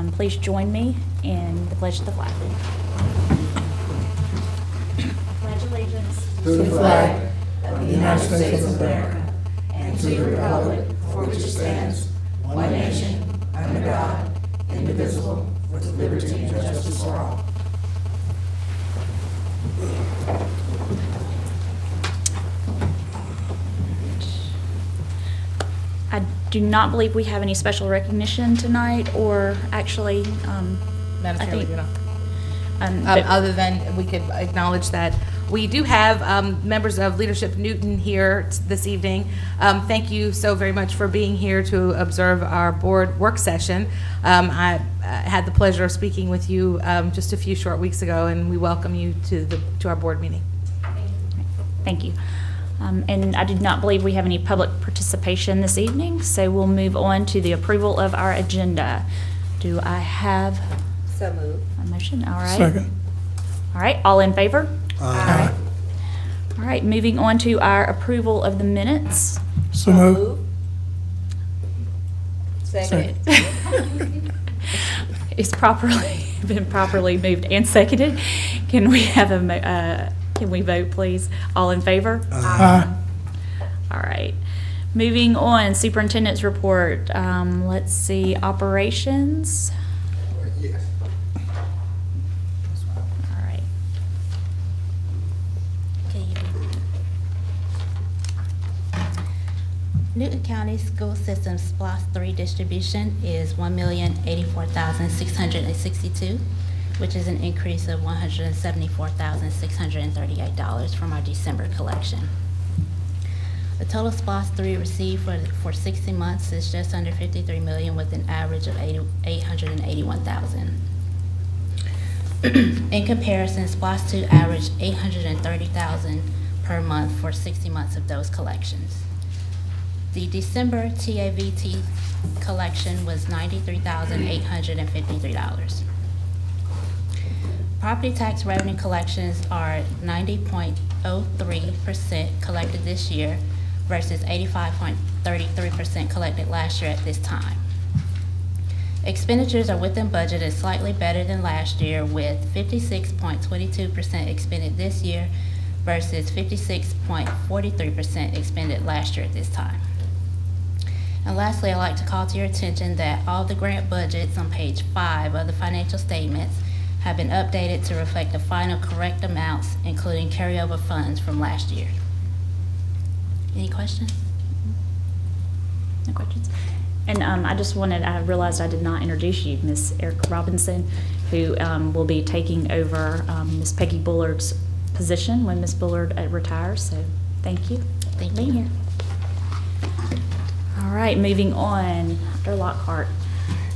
please join me in the pledge to the flag. Pledge allegiance to the flag of the United States of America and to the republic for which it stands, one nation, under God, indivisible, with liberty and justice for all. I do not believe we have any special recognition tonight, or actually, Madam I Chair, we think- do not. but- Other than we could acknowledge that we do have members of Leadership Newton here this evening. Thank you so very much for being here to observe our board work session. I had the pleasure of speaking with you just a few short weeks ago, and we welcome you to our board meeting. Thank you. And I do not believe we have any public participation this evening, so we'll move on to the approval of our agenda. Do I have So moved. a motion? All right. Second. All right, all in favor? Aye. All right, moving on to our approval of the minutes. So moved. Second. It's been properly moved and seconded. Can we have can we vote, please? All in favor? Aye. All right. Moving on, superintendent's report. Let's see, operations. Yes. All right. Newton County School System SPLOST 3 distribution is $1,084,662, which is an increase of $174,638 from our December collection. The total SPLOST 3 received for 60 months is just under $53 million, with an average of $881,000. In comparison, SPLOST 2 averaged $830,000 per month for 60 months of those collections. The December TAVT collection was $93,853. Property tax revenue collections are 90.03% collected this year versus 85.33% collected last year at this time. Expenditures are within budget and slightly better than last year, with 56.22% expended this year versus 56.43% expended last year at this time. And lastly, I'd like to call to your attention that all the grant budgets on page 5 of the financial statements have been updated to reflect the final correct amounts, including carryover funds from last year. Any questions? No questions? And I realized I did not introduce you, Ms. Erica Robinson, who will be taking over Ms. Peggy Bullard's position when Ms. Bullard retires, so thank you. Thank for being you. here. All right, moving on, Dr. Lockhart.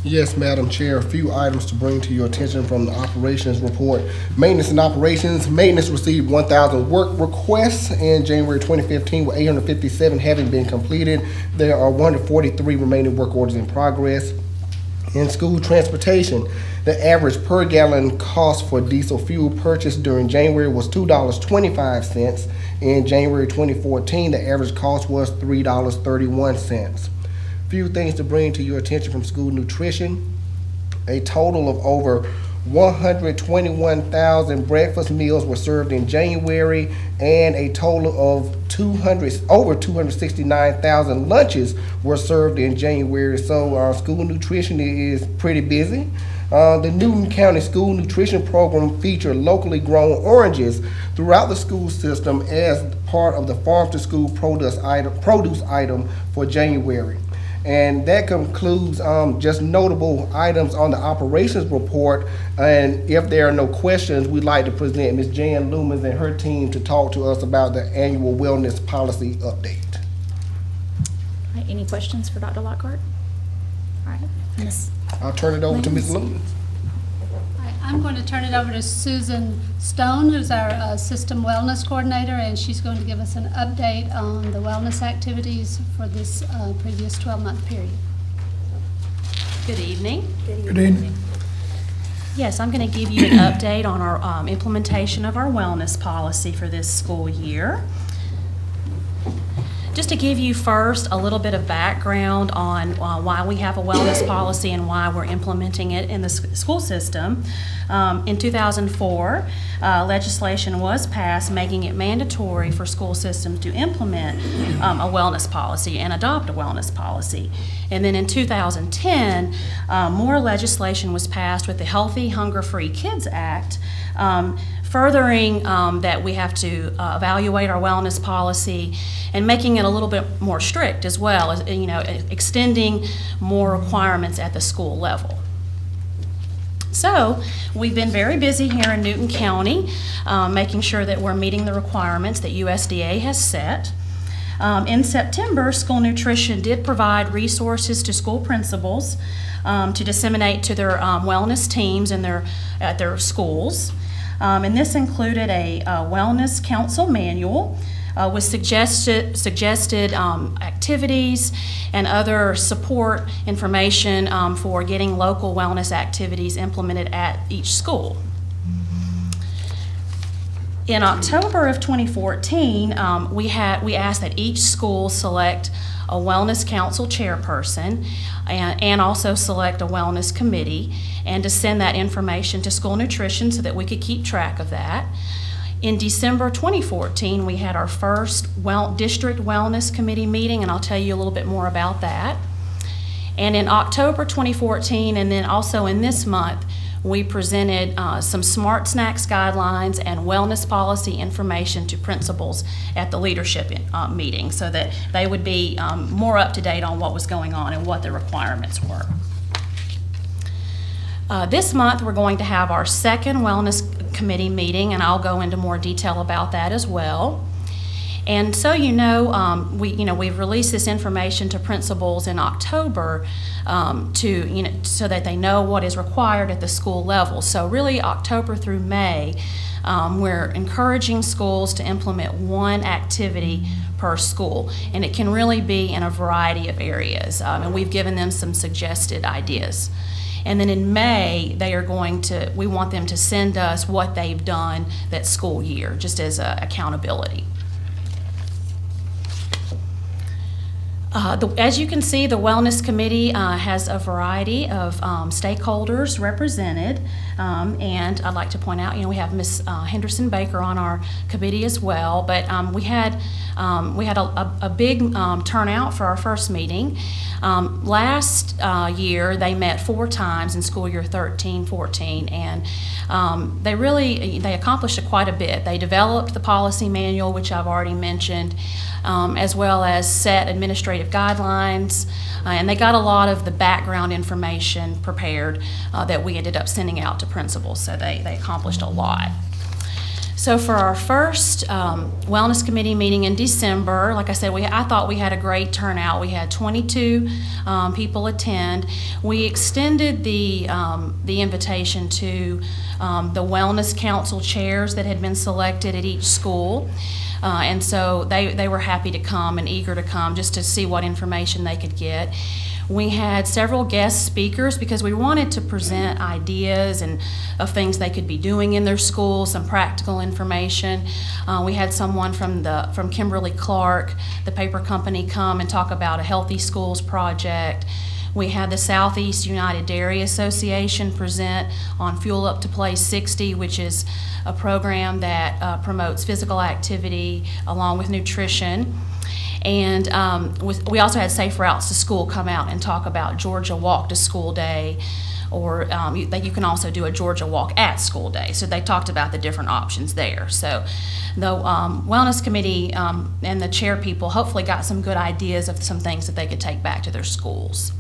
Yes, Madam Chair, a few items to bring to your attention from the operations report. Maintenance and operations. Maintenance received 1,000 work requests in January 2015, with 857 having been completed. There are 143 remaining work orders in progress. In school transportation, the average per gallon cost for diesel fuel purchased during January was $2.25. In January 2014, the average cost was $3.31. Few things to bring to your attention from school nutrition. A total of over 121,000 breakfast meals were served in January, and a total of over 269,000 lunches were served in January. So our school nutrition is pretty busy. The Newton County School Nutrition Program featured locally grown oranges throughout the school system as part of the Farm to School produce item for January. And that concludes just notable items on the operations report. And if there are no questions, we'd like to present Ms. Jan Loomis and her team to talk to us about the annual wellness policy update. All right, any questions for Dr. Lockhart? All right, Ms. I'll turn it over to Ms. Loomis. All right, I'm going to turn it over to Susan Stone, who's our System Wellness Coordinator, and she's going to give us an update on the wellness activities for this previous 12-month period. Good evening. Good evening. Yes, I'm going to give you an update on our implementation of our wellness policy for this school year. just to give you first a little bit of background on why we have a wellness policy and why we're implementing it in the school system. In 2004, legislation was passed making it mandatory for school systems to implement a wellness policy and adopt a wellness policy. And then in 2010, more legislation was passed with the Healthy, Hunger-Free Kids Act, furthering that we have to evaluate our wellness policy and making it a little bit more strict as well, as, extending more requirements at the school level. So we've been very busy here in Newton County, making sure that we're meeting the requirements that USDA has set. In September, school nutrition did provide resources to school principals to disseminate to their wellness teams at their schools. And this included a wellness council manual with suggested activities and other support information for getting local wellness activities implemented at each school. In October of 2014, we asked that each school select a wellness council chairperson and also select a wellness committee, and to send that information to school nutrition so that we could keep track of that. In December 2014, we had our first district wellness committee meeting, and I'll tell you a little bit more about that. And in October 2014, and then also in this month, we presented some Smart Snacks guidelines and wellness policy information to principals at the leadership meeting so that they would be more up to date on what was going on and what the requirements were. This month, we're going to have our second wellness committee meeting, and I'll go into more detail about that as well. And so we've released this information to principals in October so that they know what is required at the school level. So really, October through May, we're encouraging schools to implement one activity per school, and it can really be in a variety of areas. And we've given them some suggested ideas. And then in May, we want them to send us what they've done that school year, just as accountability. As you can see, the Wellness Committee has a variety of stakeholders represented, and I'd like to point out, we have Ms. Henderson Baker on our committee as well, but we had a big turnout for our first meeting. Last year, they met 4 times in school year 13-14, and they accomplished quite a bit. They developed the policy manual, which I've already mentioned, as well as set administrative guidelines, and they got a lot of the background information prepared that we ended up sending out to principals, so they accomplished a lot. So for our first Wellness Committee meeting in December, like I said, I thought we had a great turnout. We had 22 people attend. We extended the invitation to the Wellness Council chairs that had been selected at each school. And so they were happy to come and eager to come just to see what information they could get. We had several guest speakers because we wanted to present ideas and of things they could be doing in their schools, some practical information. We had someone from Kimberly-Clark, the paper company, come and talk about a Healthy Schools project. We had the Southeast United Dairy Association present on Fuel Up to Play 60, which is a program that promotes physical activity along with nutrition. And we also had Safe Routes to School come out and talk about Georgia Walk to School Day, or you can also do a Georgia Walk at School Day. So they talked about the different options there. So the Wellness Committee and the chair people hopefully got some good ideas of some things that they could take back to their schools.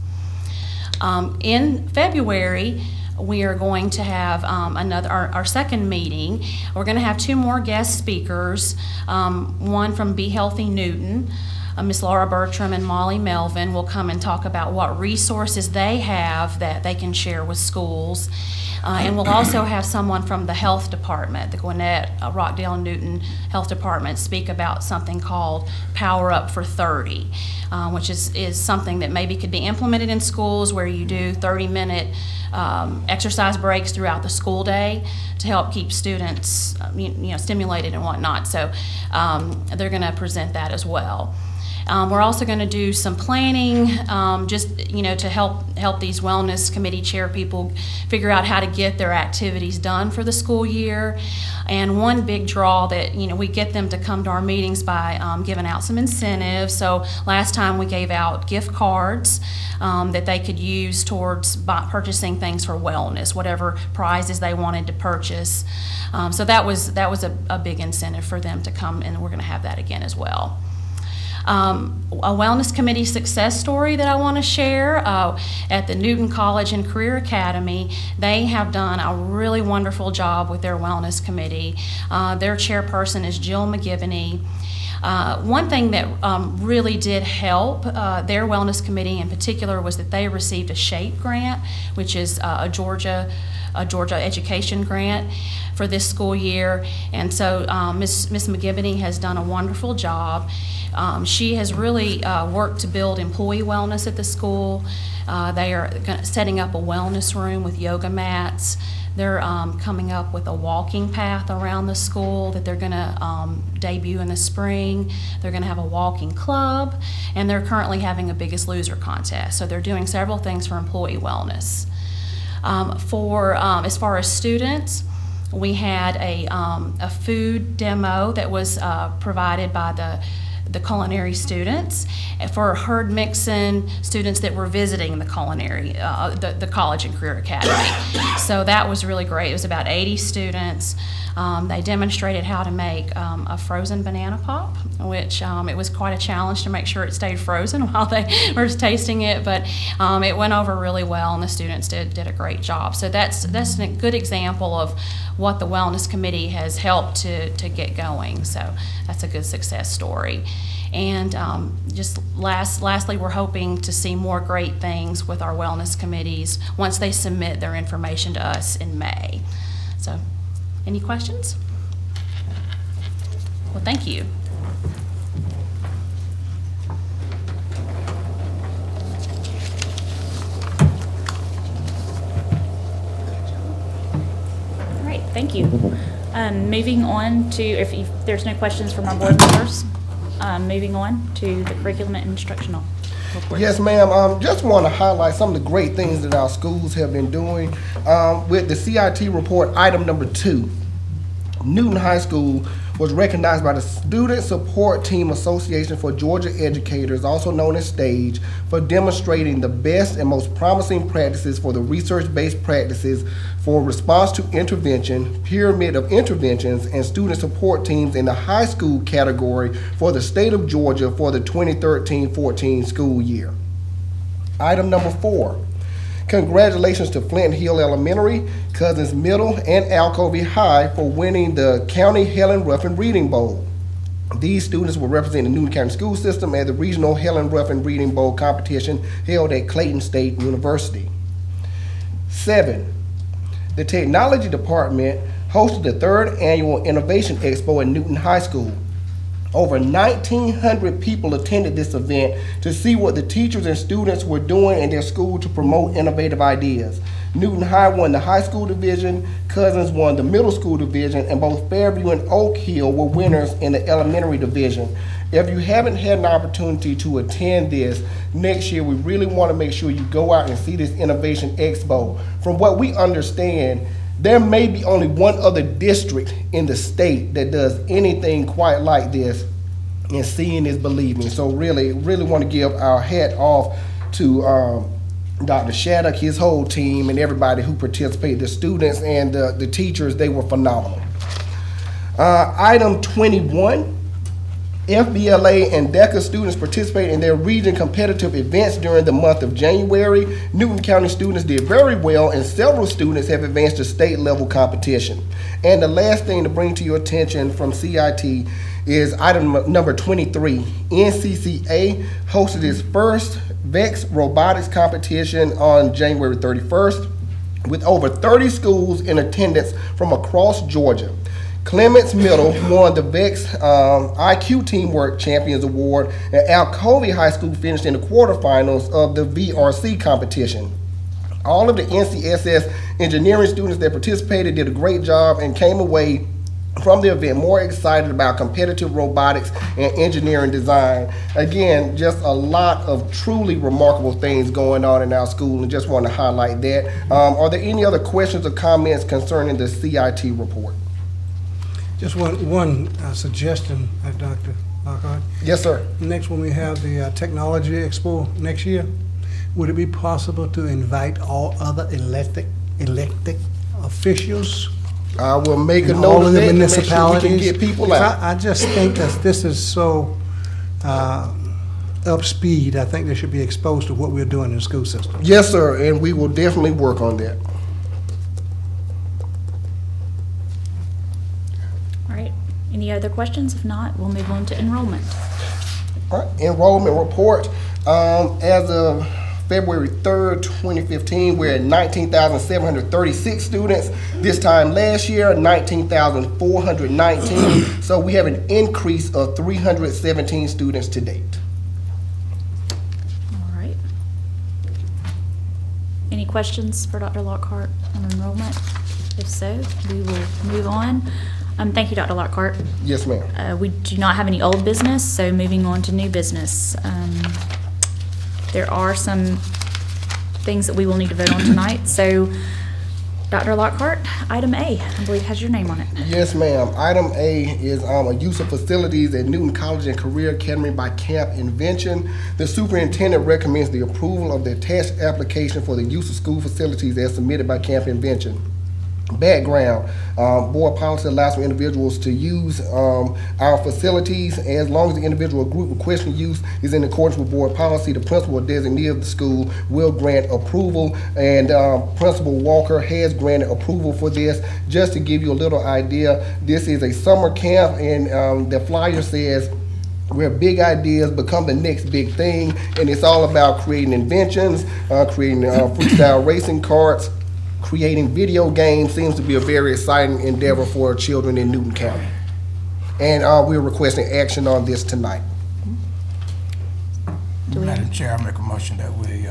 In February, we are going to have our second meeting. We're going to have 2 more guest speakers, one from Be Healthy Newton. Ms. Laura Bertram and Molly Melvin will come and talk about what resources they have that they can share with schools. And we'll also have someone from the health department, the Gwinnett, Rockdale Newton Health Department, speak about something called Power Up for 30, which is something that maybe could be implemented in schools where you do 30-minute exercise breaks throughout the school day to help keep students stimulated and whatnot. So they're going to present that as well. We're also going to do some planning, just, you know, to help these wellness committee chair people figure out how to get their activities done for the school year. And one big draw that, you know, we get them to come to our meetings by giving out some incentives. So last time we gave out gift cards that they could use towards purchasing things for wellness, whatever prizes they wanted to purchase. So that was a big incentive for them to come, and we're going to have that again as well. A wellness committee success story that I want to share at the Newton College and Career Academy. They have done a really wonderful job with their wellness committee. Their chairperson is Jill McGivney. One thing that really did help their wellness committee in particular was that they received a SHAPE grant, which is a Georgia education grant for this school year. And so Ms. McGivney has done a wonderful job. She has really worked to build employee wellness at the school. They are setting up a wellness room with yoga mats. They're coming up with a walking path around the school that they're going to debut in the spring. They're going to have a walking club, and they're currently having a Biggest Loser contest. So they're doing several things for employee wellness. As far as students, we had a food demo that was provided by the culinary students for herd mixing students that were visiting the culinary, the College and Career Academy. So that was really great. It was about 80 students. They demonstrated how to make a frozen banana pop, which it was quite a challenge to make sure it stayed frozen while they were tasting it, but it went over really well, and the students did a great job. So that's a good example of what the Wellness Committee has helped to get going. So that's a good success story. And just lastly, we're hoping to see more great things with our wellness committees once they submit their information to us in May. So, any questions? Well, thank you. All right, thank you. Moving on to, if there's no questions from our board members, moving on to the curriculum and instructional report. Yes, ma'am. Just want to highlight some of the great things that our schools have been doing. With the CIT report, item number 2, Newton High School was recognized by the Student Support Team Association for Georgia Educators, also known as STAGE, for demonstrating the best and most promising practices for the research-based practices for response to intervention, pyramid of interventions, and student support teams in the high school category for the state of Georgia for the 2013-14 school year. Item number 4. Congratulations to Flint Hill Elementary, Cousins Middle, and Alcovey High for winning the County Helen Ruffin Reading Bowl. These students will represent the Newton County School System at the Regional Helen Ruffin Reading Bowl competition held at Clayton State University. 7. The Technology Department hosted the 3rd Annual Innovation Expo at Newton High School. Over 1,900 people attended this event to see what the teachers and students were doing in their school to promote innovative ideas. Newton High won the high school division, Cousins won the middle school division, and both Fairview and Oak Hill were winners in the elementary division. If you haven't had an opportunity to attend this, next year we really want to make sure you go out and see this Innovation Expo. From what we understand, there may be only one other district in the state that does anything quite like this, and seeing is believing. So really want to give our hat off to Dr. Shattuck, his whole team, and everybody who participated, the students and the teachers. They were phenomenal. Item 21. FBLA and DECA students participated in their region competitive events during the month of January. Newton County students did very well, and several students have advanced to state level competition. And the last thing to bring to your attention from CIT is item number 23. NCCA hosted its first VEX robotics competition on January 31st with over 30 schools in attendance from across Georgia. Clements Middle won the VEX IQ Teamwork Champions Award, and Alcovey High School finished in the quarterfinals of the VRC competition. All of the NCSS engineering students that participated did a great job and came away from the event more excited about competitive robotics and engineering design. Again, just a lot of truly remarkable things going on in our school, and just want to highlight that. Are there any other questions or comments concerning the CIT report? Just one suggestion, Dr. Lockhart. Yes, sir. Next, when we have the Technology Expo next year, would it be possible to invite all other elected officials? I will make a in note all of of the that to make sure we municipalities? can get people Because out. I just think that this is so up speed. I think they should be exposed to what we're doing in the school system. Yes, sir, and we will definitely work on that. All right, any other questions? If not, we'll move on to enrollment. All right, enrollment report. As of February 3rd, 2015, we're at 19,736 students. This time last year, 19,419. So we have an increase of 317 students to date. All right. Any questions for Dr. Lockhart on enrollment? If so, we will move on. Thank you, Dr. Lockhart. Yes, ma'am. We do not have any old business, so moving on to new business. There are some things that we will need to vote on tonight. So, Dr. Lockhart, item A, I believe has your name on it. Yes, ma'am. Item A is a use of facilities at Newton College and Career Academy by Camp Invention. The superintendent recommends the approval of the attached application for the use of school facilities as submitted by Camp Invention. Background, board policy allows for individuals to use our facilities as long as the individual or group requesting use is in accordance with board policy. The principal or designee of the school will grant approval, and Principal Walker has granted approval for this. Just to give you a little idea, this is a summer camp, and the flyer says where big ideas become the next big thing, and it's all about creating inventions, creating freestyle racing carts, creating video games. Seems to be a very exciting endeavor for children in Newton County. And we're requesting action on this tonight. Madam Chair, I make a motion that we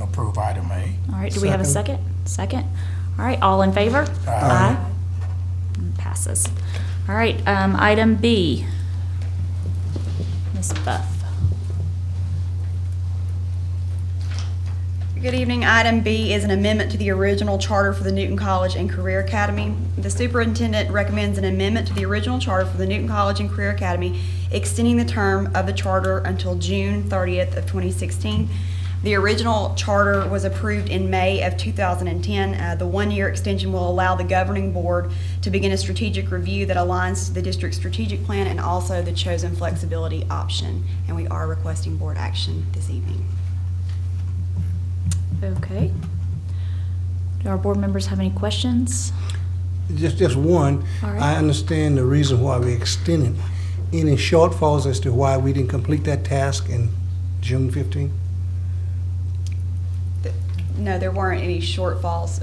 approve item A. All right, do we have a second? Second. All right, all in favor? Aye. Passes. All right, item B. Ms. Buff. Good evening. Item B is an amendment to the original charter for the Newton College and Career Academy. The superintendent recommends an amendment to the original charter for the Newton College and Career Academy, extending the term of the charter until June 30th of 2016. The original charter was approved in May of 2010. The one-year extension will allow the governing board to begin a strategic review that aligns to the district's strategic plan and also the chosen flexibility option. And we are requesting board action this evening. Okay. Do our board members have any questions? Just one. All right. I understand the reason why we extended. Any shortfalls as to why we didn't complete that task in June 15? No, there weren't any shortfalls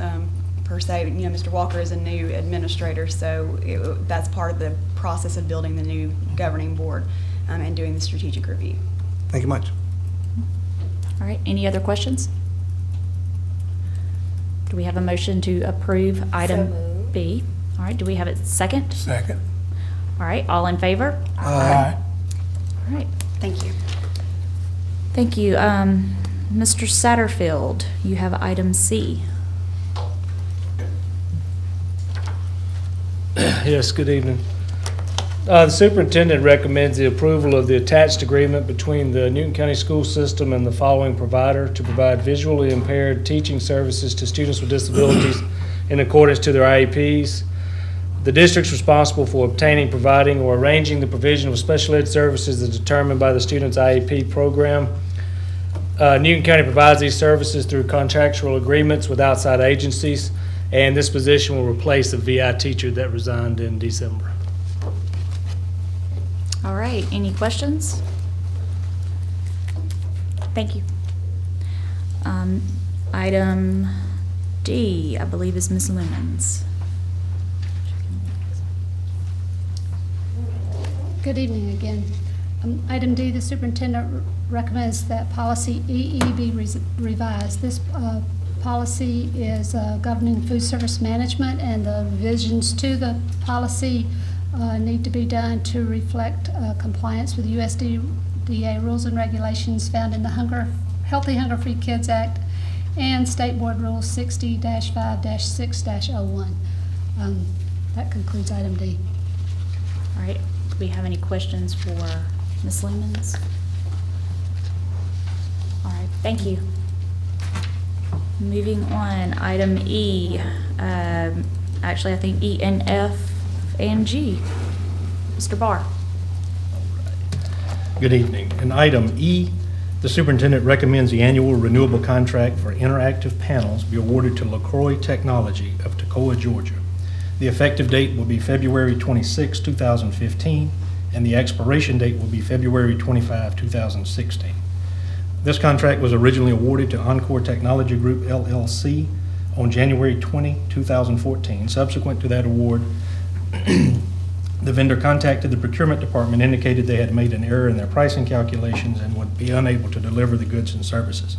per se. You know, Mr. Walker is a new administrator, so that's part of the process of building the new governing board and doing the strategic review. Thank you much. All right, any other questions? Do we have a motion to approve item B? All right, do we have a second? Second. All right, all in favor? Aye. All right, Thank you. thank you. Mr. Satterfield, you have item C. Yes, good evening. The superintendent recommends the approval of the attached agreement between the Newton County School System and the following provider to provide visually impaired teaching services to students with disabilities in accordance to their IEPs. The district's responsible for obtaining, providing, or arranging the provision of special ed services as determined by the student's IEP program. Newton County provides these services through contractual agreements with outside agencies, and this position will replace a VI teacher that resigned in December. All right, any questions? Thank you. Item D, I believe is Ms. Lemons. Good evening again. Item D, the superintendent recommends that policy EE be revised. This policy is governing food service management, and the revisions to the policy need to be done to reflect compliance with USDA rules and regulations found in the Healthy Hunger Free Kids Act and State Board Rule 60-5-6-01. That concludes item D. All right, do we have any questions for Ms. Lemons? All right, thank you. Moving on, item E. Actually, I think E and F and G. Mr. Barr. Good evening. In item E, the superintendent recommends the annual renewable contract for interactive panels be awarded to LaCroix Technology of Toccoa, Georgia. The effective date will be February 26, 2015, and the expiration date will be February 25, 2016. This contract was originally awarded to Encore Technology Group, LLC, on January 20, 2014. Subsequent to that award, the vendor contacted the procurement department, indicated they had made an error in their pricing calculations and would be unable to deliver the goods and services.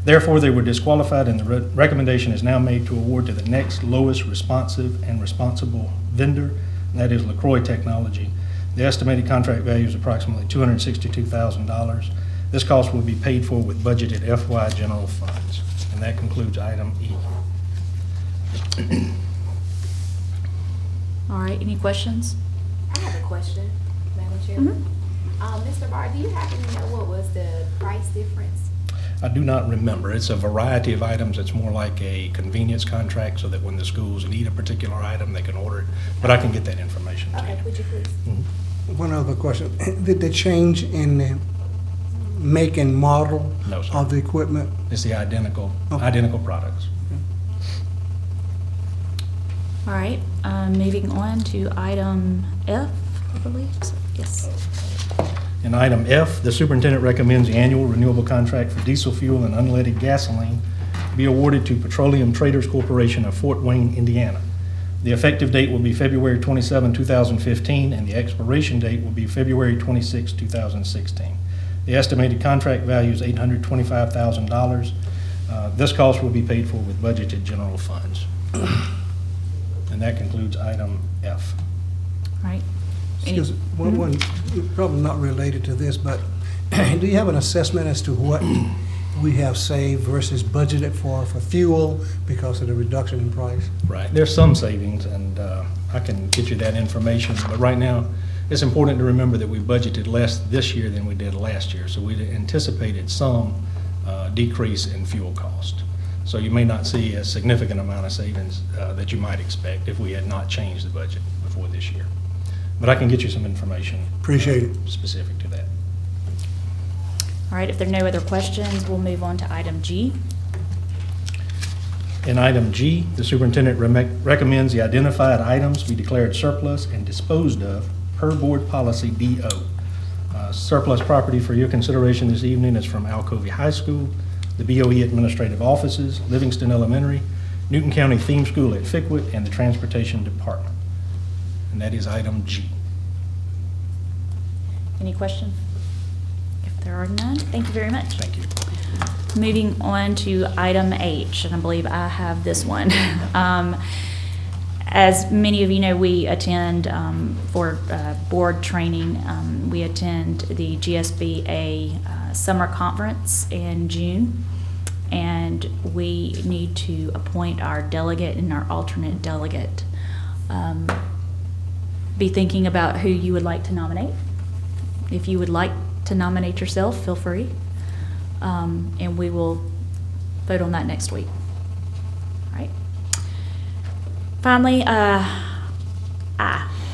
Therefore, they were disqualified, and the recommendation is now made to award to the next lowest responsive and responsible vendor, and that is LaCroix Technology. The estimated contract value is approximately $262,000. This cost will be paid for with budgeted FY general funds. And that concludes item E. All right, any questions? I have a question, Madam Chair. Mr. Barr, do you happen to know what was the price difference? I do not remember. It's a variety of items. It's more like a convenience contract so that when the schools need a particular item, they can order it. But I can get that information to you. Okay, would you please? One other question. Did they change in the make and model No, sir. of the equipment? It's the identical products. All right, moving on to item F, I believe. Yes. In item F, the superintendent recommends the annual renewable contract for diesel fuel and unleaded gasoline be awarded to Petroleum Traders Corporation of Fort Wayne, Indiana. The effective date will be February 27, 2015, and the expiration date will be February 26, 2016. The estimated contract value is $825,000. This cost will be paid for with budgeted general funds. And that concludes item F. All right. Excuse me, one, probably not related to this, but do you have an assessment as to what we have saved versus budgeted for fuel because of the reduction in price? Right. There's some savings, and I can get you that information. But right now, it's important to remember that we budgeted less this year than we did last year. So we anticipated some decrease in fuel cost. So you may not see a significant amount of savings that you might expect if we had not changed the budget before this year. But I can get you some information. Appreciate it. Specific to that. All right, if there are no other questions, we'll move on to item G. In item G, the superintendent recommends the identified items be declared surplus and disposed of per board policy DO. Surplus property for your consideration this evening is from Alcovey High School, the BOE administrative offices, Livingston Elementary, Newton County Theme School at Fickwit, and the Transportation Department. And that is item G. Any questions? If there are none, thank you very much. Thank you. Moving on to item H, and I believe I have this one. As many of you know, we attend for board training, we attend the GSBA summer conference in June, and we need to appoint our delegate and our alternate delegate. Be thinking about who you would like to nominate. If you would like to nominate yourself, feel free. And we will vote on that next week. All right. Finally,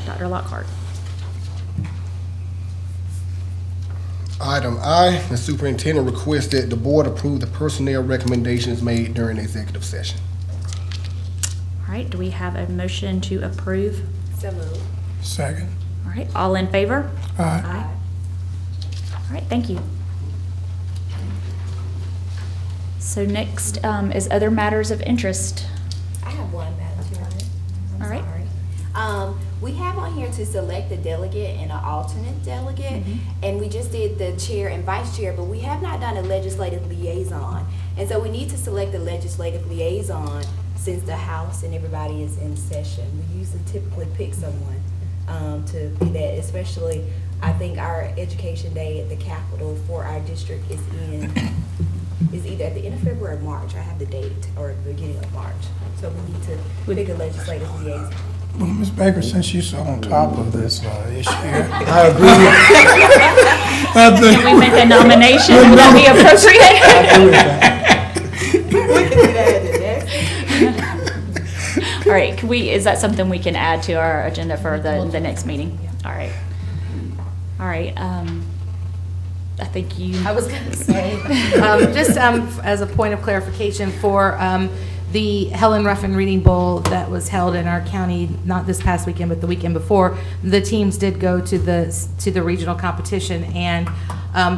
Dr. Lockhart. Item I, the superintendent requests that the board approve the personnel recommendations made during the executive session. All right, do we have a motion to approve? So moved. Second. All right, all in favor? Aye. All right, thank you. So next is other matters of interest. I have one, Madam Chairman. All right. Sorry. We have on here to select a delegate and an alternate delegate, and we just did the chair and vice chair, but we have not done a legislative liaison. And so we need to select a legislative liaison since the House and everybody is in session. We usually typically pick someone to be that, especially, I think our education day at the Capitol for our district is either at the end of February or March. I have the date, or the beginning of March. So we need to pick a legislative liaison. Well, Ms. Baker, since you're so on top of this issue, I agree with Can we make a nomination? Would that be appropriate? I agree with that. We can do that at the next. All right, can we, is that something we can add to our agenda for the next meeting? All right. All right, I think you. I was going to say, just as a point of clarification for the Helen Ruffin Reading Bowl that was held in our county, not this past weekend, but the weekend before, the teams did go to the regional competition, and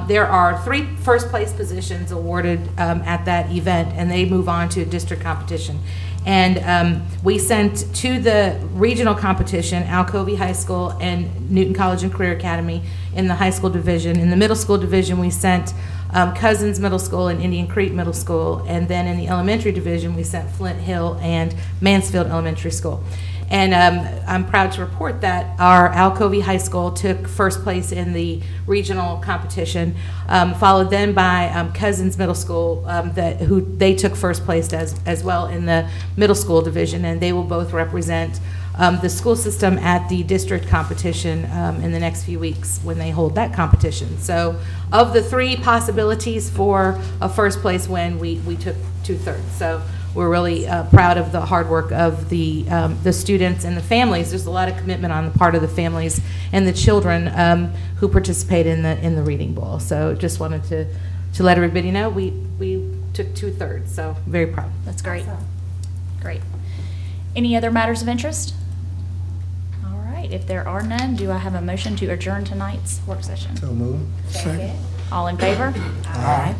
there are 3 first-place positions awarded at that event, and they move on to a district competition. And we sent to the regional competition Alcovy High School and Newton College and Career Academy in the high school division. In the middle school division, we sent Cousins Middle School and Indian Creek Middle School. And then in the elementary division, we sent Flint Hill and Mansfield Elementary School. And I'm proud to report that our Alcovy High School took first place in the regional competition, followed then by Cousins Middle School, who they took first place as well in the middle school division, and they will both represent the school system at the district competition in the next few weeks when they hold that competition. So of the 3 possibilities for a first place win, we took 2/3. So we're really proud of the hard work of the students and the families. There's a lot of commitment on the part of the families and the children who participate in the Reading Bowl. So just wanted to let everybody know we took 2/3. So very proud. That's great. Great. Any other matters of interest? All right, if there are none, do I have a motion to adjourn tonight's work session? So move. Second. All in favor? Aye.